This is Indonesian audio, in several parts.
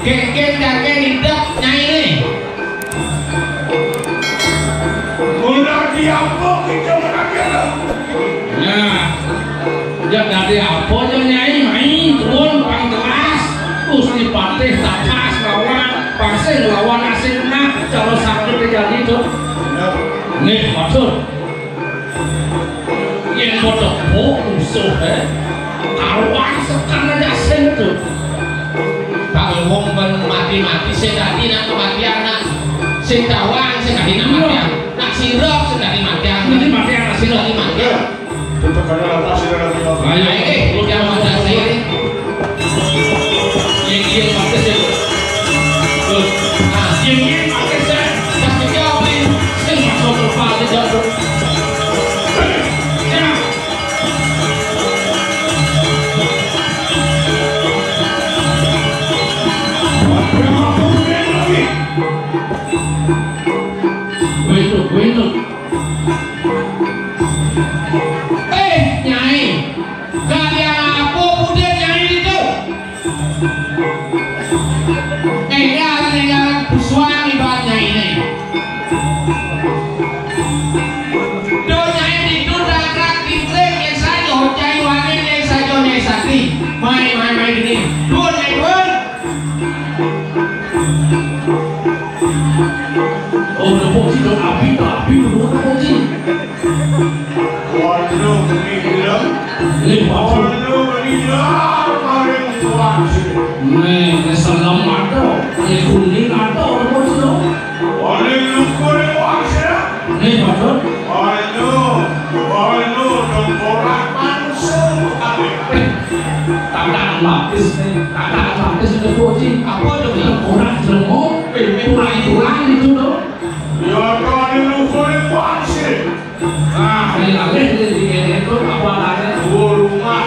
Kek-kek dan kek hidup Ya dari apa aja nyai main turun bang kelas usni patih tapas lawan pasir lawan asing nak kalau sakit terjadi itu nih maksud yang bodoh musuh awan sekarang asing itu kalau wong mati-mati sedati nak kematian nak sing tawang sedati nak matian nak sirok sedati matian nak sirok matian untuk karena apa sih lagi apa? Ayo, yang mana sih? Yang pakai sih. Yang pakai sih. Tapi jauh ni, sih masuk kepala jauh. Windu. Nyai, kalian apa udah nyai itu? Tinggal bersuara ibarat nyai ini. Do nyai itu dakrak titik yang saja hojai wangi yang saja nyai sakti. Main gini. Dun nyai dun. Oh, udah posisi dong api udah posisi. Waduh, meninggal. Waduh, meninggal. Kalian tuan sih. Nih, salam ada. Ini kuning ada orang posisi dong. Waduh, kuning wangsa. Nih, waduh. Waduh, tengkorak manusia. Tandaan lapis nih. Tandaan lapis sudah posisi. Apa dong? Tengkorak jelmok. Tulang itu dong. Ya, kalian kuning wangsa. Ini lagi di itu apa lagi? Rumah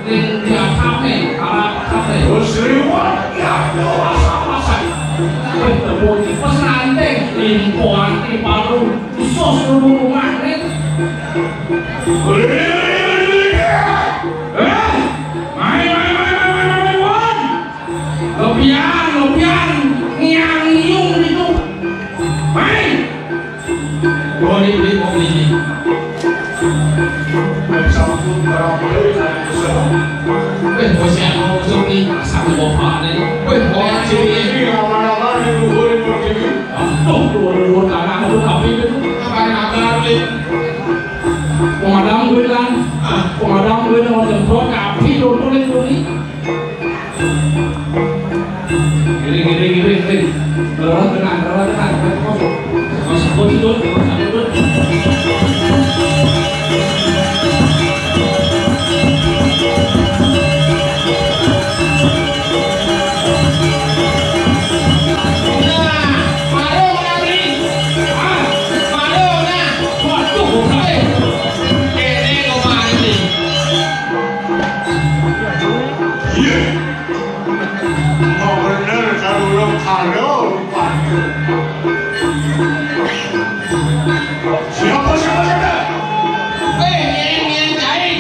di kafe, kafe. Seriwan ya, masa. Terbuat pesantren, limpuan di Palu, sos rumah ini. Main, lebihan, nyang itu, main. Boleh beli. Sabtu berapa masih ada musuh nih, satu bapak nih. Orang sini nama-nama yang luhur ini. Luhur tanah itu tapi itu apa nih? Pemadam gue kan, mau jemput api dulu nih. Gini. Rawat tenang. Masuk dulu. Siapa? Yang cari.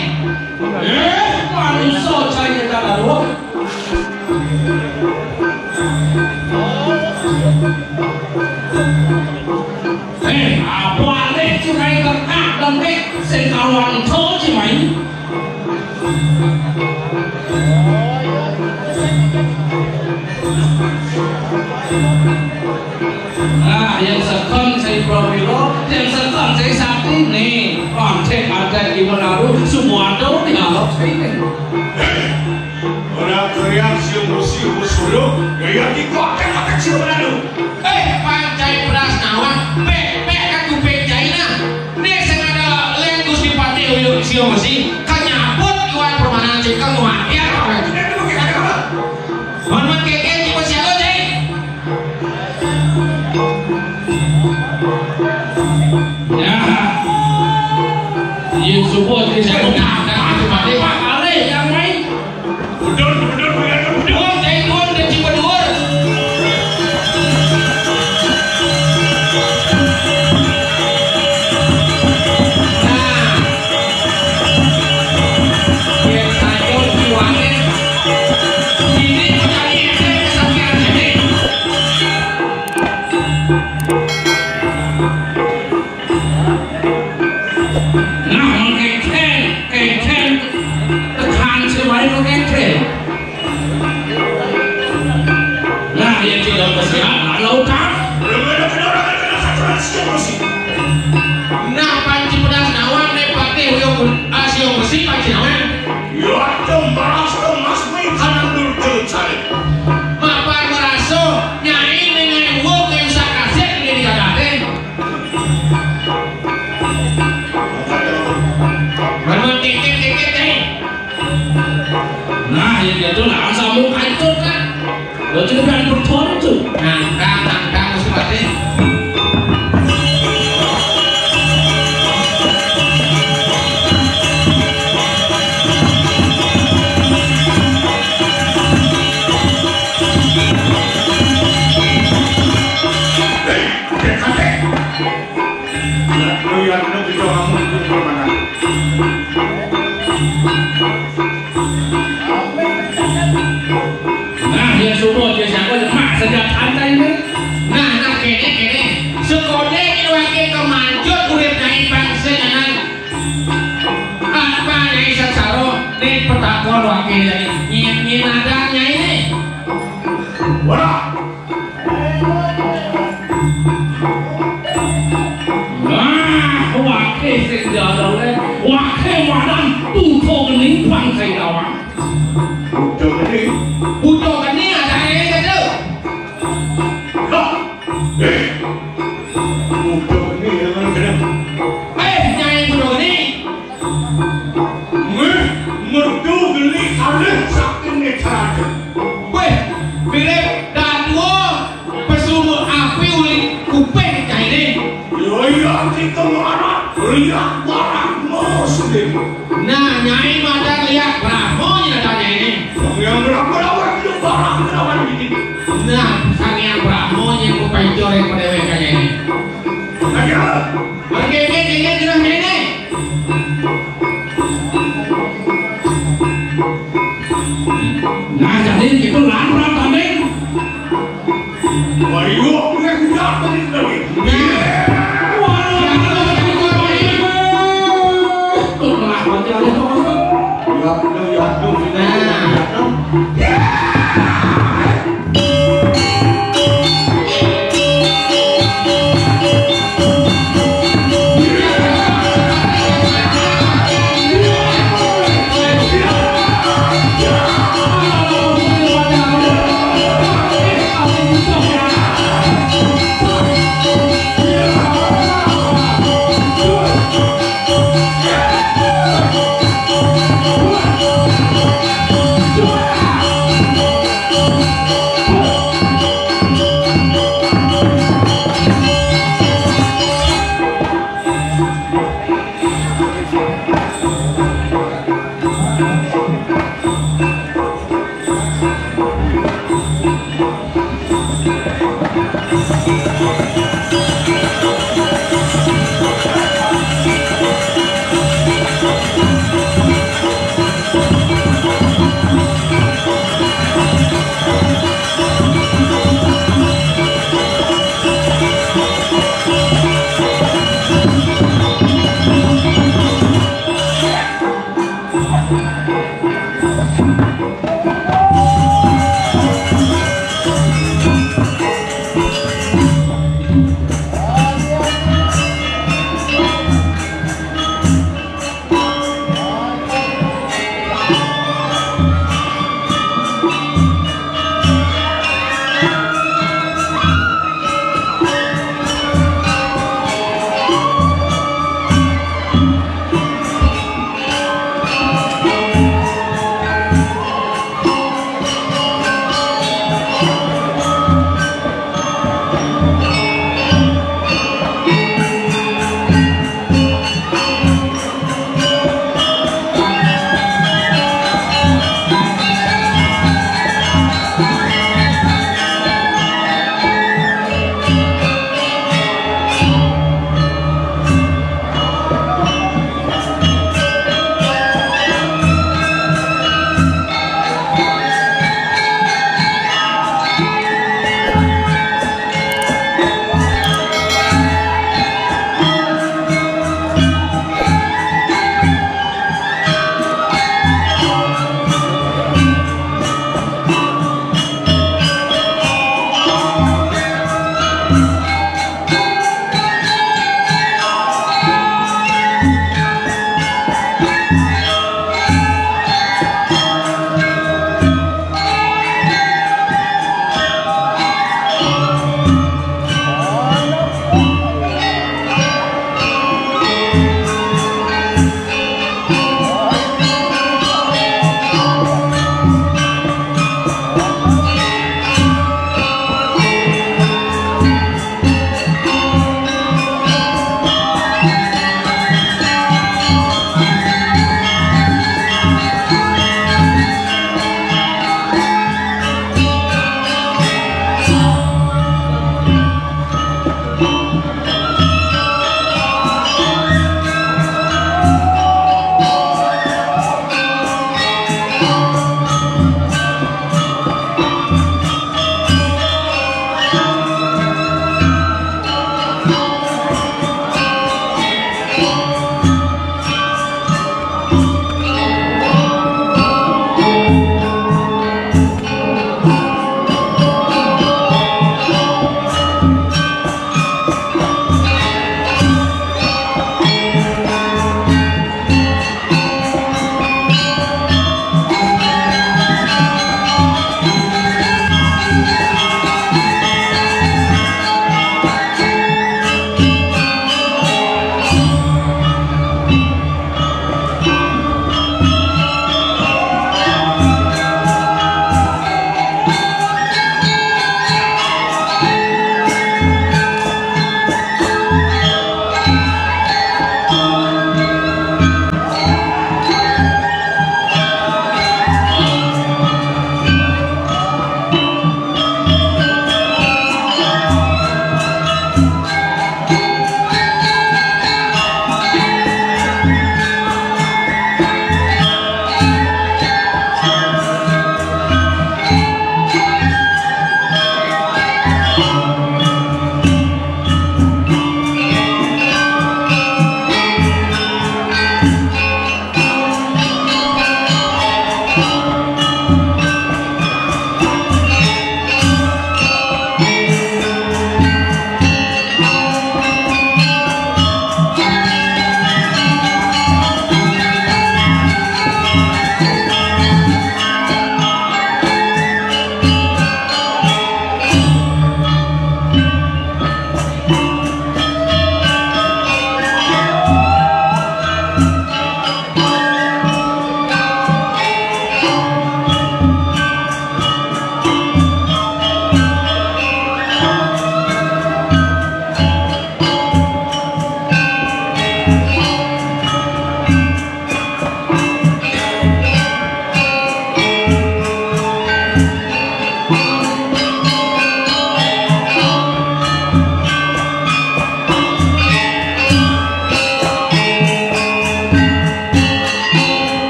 Manusia cari jalan lu. Apa leh cuma kertas dan dek sekawan thô chỉ mấy. Yang sekon saya Pramilo, yang sekon saya Sakti nih, cek ada di Manado, semua ada di Arab ini. Orang teriak siang musuh, yang dikuatkan mata siang Manado. Pancai beras nawan, kan kuping jaina. Nih sengaja lengus di pati siang musuh, kan nyabut iwan permainan cekang rumah. Ya, mana keke di masih ada jai. Ya, yang support di sana dan mati kali yang main. Udah, telepon dan Cipadur. Yang saya jualin ini kali ini kesakitan ini. siapa lautan? Nah panci pedas nawang nih pakai siung besi panci nawang. Mapan meraso nyai dengan wong yang sakasih ini kadade. Memang tiket. Nah yang itu lah sambung kancur kan. Lo juga kan bertuan tuh. Nangkang mesti pasti. Nah dia semua dia siapa dia mak sejak santai ini. Nah kene sekode ini wakil kemanjut urip nyai bangsa nyanan apa nyai sasaro ini petakon wakil jadi nyin ada nyai ini Wah wakil sing jauh le wakil wadan tu thô cái lính quăng say đầu á. butuh kan ni ada nyai kata nyai butuh ni weh pilih dan dua pesuruh api uli kuping nyai ni nah nyai madang lihat Brahmo ada nyai ni nah sang yang Brahmo yang kuping coreng pada mereka nyai ni oke jelas nyai ni Nah jadi itu larang tadi. Nah,